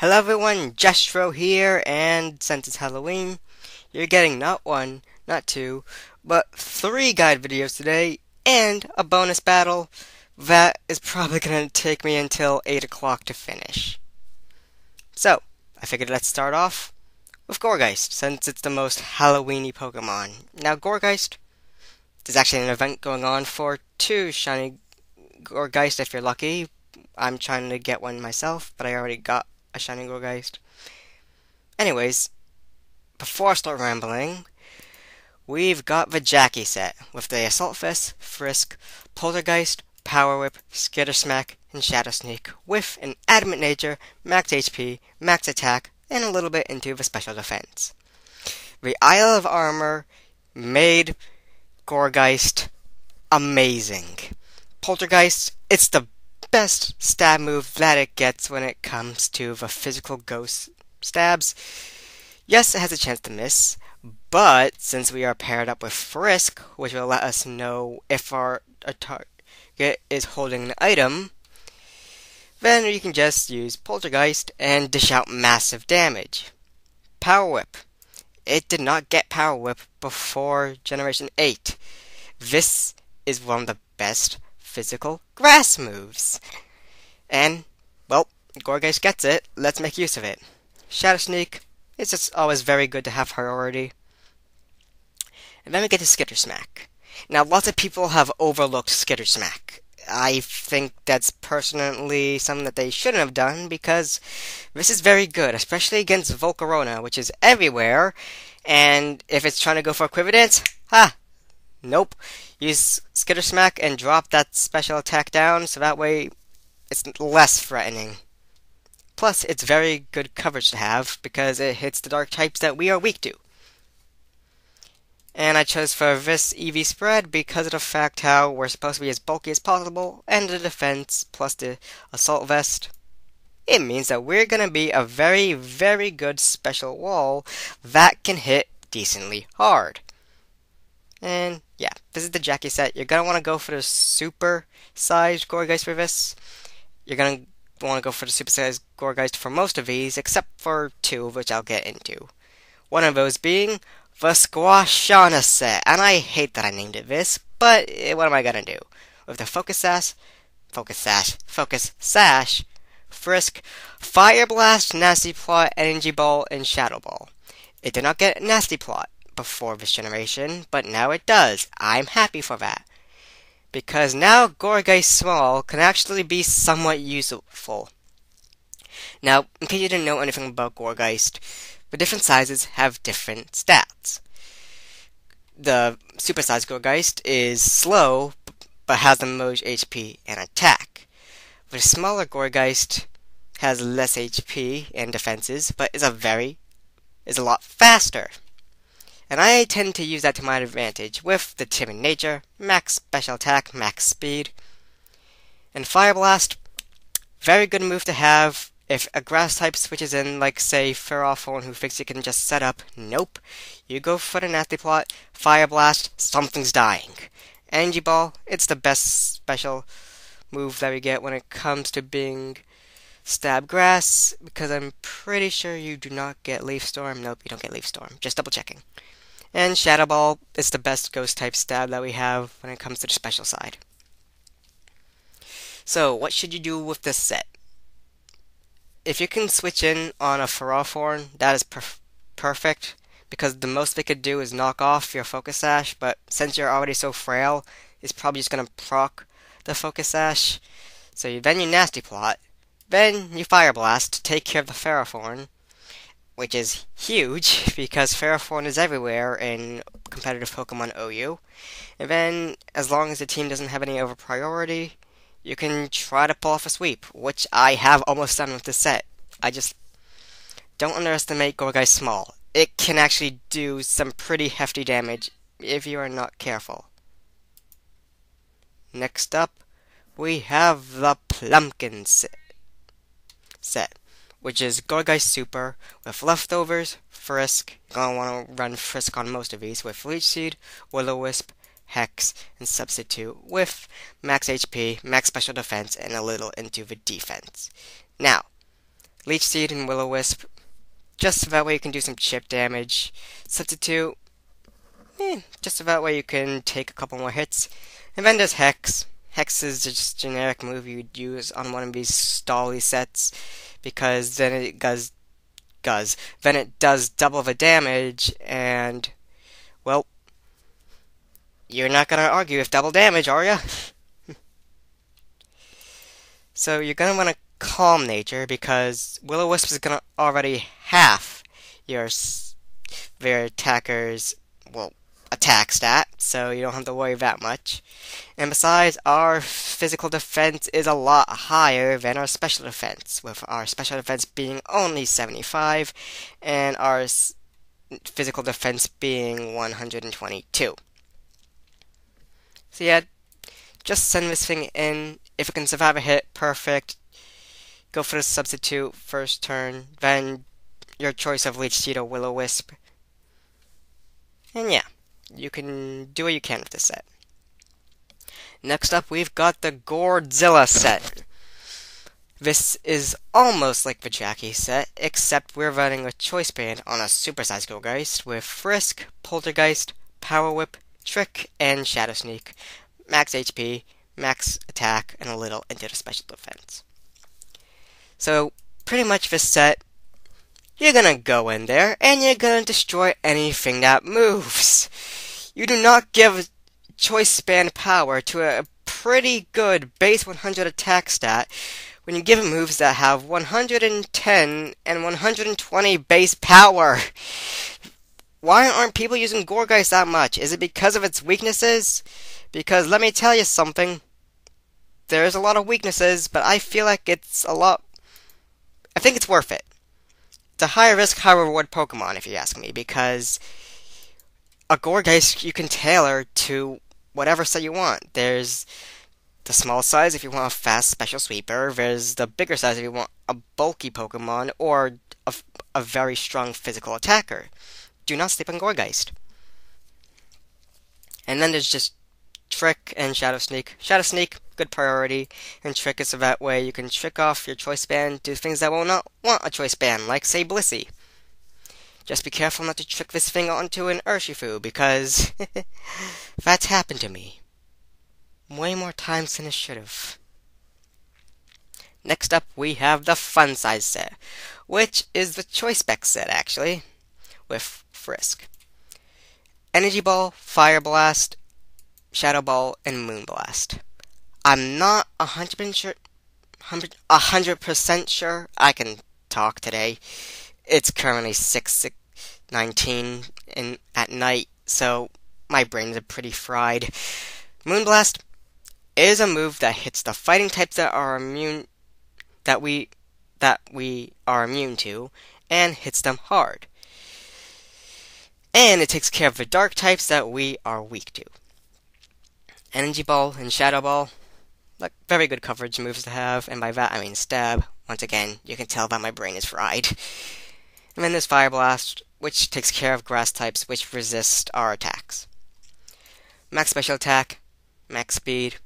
Hello everyone, Jestro here, and since it's Halloween, you're getting not one, not two, but three guide videos today, and a bonus battle that is probably going to take me until 8 o'clock to finish. So, I figured let's start off with Gourgeist, since it's the most Halloween-y Pokemon. Now, Gourgeist, there's actually an event going on for 2 shiny Gourgeist if you're lucky. I'm trying to get one myself, but I already got a shiny Gourgeist. Anyways, before I start rambling, we've got the Jackie set with the Assault Vest, Frisk, Poltergeist, Power Whip, Skitter Smack, and Shadow Sneak with an Adamant Nature, Max HP, Max Attack, and a little bit into the Special Defense. The Isle of Armor made Gourgeist amazing. Poltergeist, it's the best stab move that it gets when it comes to the physical ghost stabs. Yes, it has a chance to miss, but since we are paired up with Frisk, which will let us know if our target is holding an item, then you can just use Poltergeist and dish out massive damage. Power Whip. It did not get Power Whip before Generation 8. This is one of the best physical grass moves. And, well, Gourgeist gets it. Let's make use of it. Shadow Sneak, it's just always very good to have priority. And then we get to Skitter Smack. Now, lots of people have overlooked Skitter Smack. I think that's personally something that they shouldn't have done, because this is very good, especially against Volcarona, which is everywhere, and if it's trying to go for a Quiver Dance, nope. Use Skitter Smack and drop that special attack down, so that way it's less threatening. Plus, it's very good coverage to have, because it hits the dark types that we are weak to. And I chose for this EV spread because of the fact how we're supposed to be as bulky as possible, and the defense plus the Assault Vest. It means that we're going to be a very, very good special wall that can hit decently hard. And yeah, this is the Jackie set. You're going to want to go for the super-sized Gourgeist for this. You're going to want to go for the super-sized Gourgeist for most of these, except for 2, which I'll get into. One of those being the Squashana set. And I hate that I named it this, but what am I going to do? With the Focus Sash, Frisk, Fire Blast, Nasty Plot, Energy Ball, and Shadow Ball. It did not get Nasty Plot before this generation, but now it does. I'm happy for that. Because now Gourgeist Small can actually be somewhat useful. Now, in case you didn't know anything about Gourgeist, the different sizes have different stats. The super-sized Gourgeist is slow, but has the most HP and attack. The smaller Gourgeist has less HP and defenses, but is a lot faster. And I tend to use that to my advantage with the Timid Nature, max special attack, max speed. And Fire Blast, very good move to have if a grass type switches in, like say Ferrothorn, who thinks you can just set up. Nope. You go for the Nasty Plot, Fire Blast, something's dying. Energy Ball, it's the best special move that we get when it comes to being stab grass, because I'm pretty sure you do not get Leaf Storm. Nope, you don't get Leaf Storm. Just double checking. And Shadow Ball is the best ghost type stab that we have when it comes to the special side. So, what should you do with this set? If you can switch in on a Ferrothorn, that is perfect, because the most they could do is knock off your Focus Sash, but since you're already so frail, it's probably just going to proc the Focus Sash. So then you Nasty Plot, then you Fire Blast to take care of the Ferrothorn, which is huge, because Ferrothorn is everywhere in competitive Pokemon OU. And then, as long as the team doesn't have any over priority, you can try to pull off a sweep, which I have almost done with this set. I just don't underestimate Gourgeist Small. It can actually do some pretty hefty damage if you are not careful. Next up, we have the Plumpkin set, which is Gourgeist Super with Leftovers, Frisk. You're going to want to run Frisk on most of these with Leech Seed, Will-O-Wisp, Hex, and Substitute with max HP, max special defense, and a little into the defense. Now, Leech Seed and Will-O-Wisp, just about where you can do some chip damage. Substitute, just about where you can take a couple more hits. And then there's Hex. Hex is just a generic move you'd use on one of these stally sets, because then it then it does double the damage, and, well, you're not gonna argue with double damage, are ya? So you're gonna want to Calm Nature, because Will-O-Wisp is gonna already half your their attacker's, well, attack stat, so you don't have to worry that much. And besides, our physical defense is a lot higher than our special defense, with our special defense being only 75, and our physical defense being 122. So yeah, just send this thing in. If it can survive a hit, perfect. Go for the substitute first turn, then your choice of Leech Seed or Will-O-Wisp. And yeah, you can do what you can with this set. Next up, we've got the Gourgeist set. This is almost like the Jackie set, except we're running a choice band on a supersized Gourgeist with Frisk, Poltergeist, Power Whip, Trick, and Shadow Sneak. Max HP, max attack, and a little into the special defense. So, pretty much this set, you're gonna go in there, and you're gonna destroy anything that moves. You do not give choice band power to a pretty good base 100 attack stat when you give it moves that have 110 and 120 base power. Why aren't people using Gourgeist that much? Is it because of its weaknesses? Because let me tell you something, there's a lot of weaknesses, but I feel like I think it's worth it. It's a high risk, high reward Pokemon, if you ask me, because a Gourgeist you can tailor to whatever set you want. There's the small size if you want a fast special sweeper. There's the bigger size if you want a bulky Pokemon or a very strong physical attacker. Do not sleep on Gourgeist. And then there's just Trick and Shadow Sneak. Shadow Sneak, good priority, and Trick is so that way you can trick off your choice band, do things that will not want a choice band, like, say, Blissey. Just be careful not to trick this thing onto an Urshifu, because that's happened to me. Way more times than it should have. Next up, we have the Fun Size set, which is the Choice Spec set, actually, with Frisk. Energy Ball, Fire Blast, Shadow Ball, and Moon Blast. I'm not 100% sure I can talk today. It's currently 6:19 at night, so my brains are pretty fried. Moon Blast is a move that hits the fighting types that we are immune to, and hits them hard. And it takes care of the dark types that we are weak to. Energy Ball and Shadow Ball, like, very good coverage moves to have, and by that I mean stab. Once again, you can tell that my brain is fried. And then there's Fire Blast, which takes care of grass types which resist our attacks. Max Special Attack, Max Speed,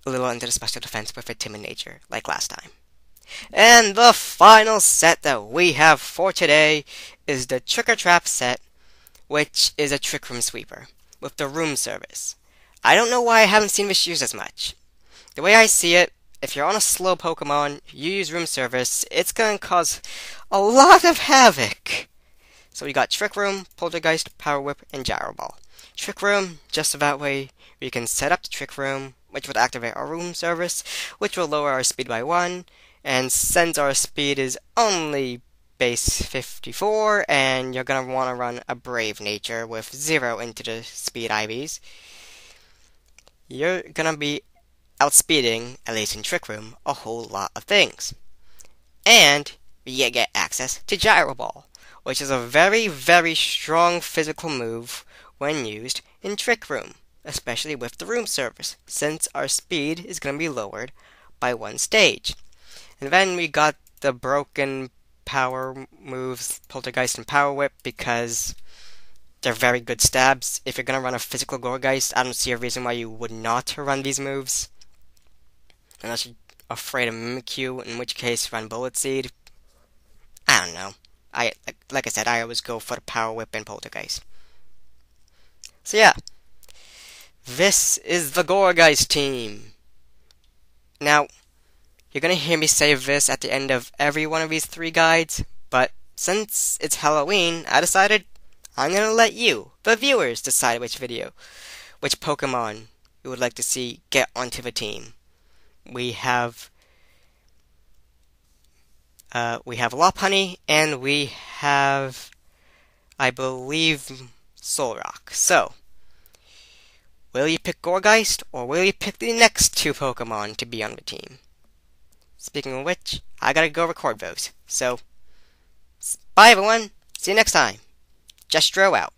a little into the Special Defense with a Timid Nature, like last time. And the final set that we have for today is the Trick or Trap set, which is a Trick Room Sweeper, with the Room Service. I don't know why I haven't seen this used as much. The way I see it, if you're on a slow Pokemon, you use Room Service, it's going to cause a lot of havoc. So we got Trick Room, Poltergeist, Power Whip, and Gyro Ball. Trick Room, just that way we can set up the Trick Room, which would activate our Room Service, which will lower our speed by 1, and since our speed is only base 54, and you're going to want to run a Brave Nature with 0 into the speed IVs, you're going to be outspeeding, at least in Trick Room, a whole lot of things. And you get access to Gyro Ball, which is a very, very strong physical move when used in Trick Room, especially with the Room Service, since our speed is going to be lowered by 1 stage. And then we got the broken power moves, Poltergeist and Power Whip, because they're very good stabs. If you're going to run a physical Gourgeist, I don't see a reason why you would not run these moves. Unless you're afraid of Mimikyu, in which case run Bullet Seed. I don't know. Like I said, I always go for the Power Whip and Poltergeist. So yeah, this is the Gourgeist team. Now, you're gonna hear me say this at the end of every one of these 3 guides, but since it's Halloween, I decided I'm gonna let you, the viewers, decide which Pokemon you would like to see get onto the team. We have Lopunny, and we have, I believe, Solrock. So, will you pick Gourgeist, or will you pick the next 2 Pokemon to be on the team? Speaking of which, I gotta go record those. So, bye everyone. See you next time. Jestro out.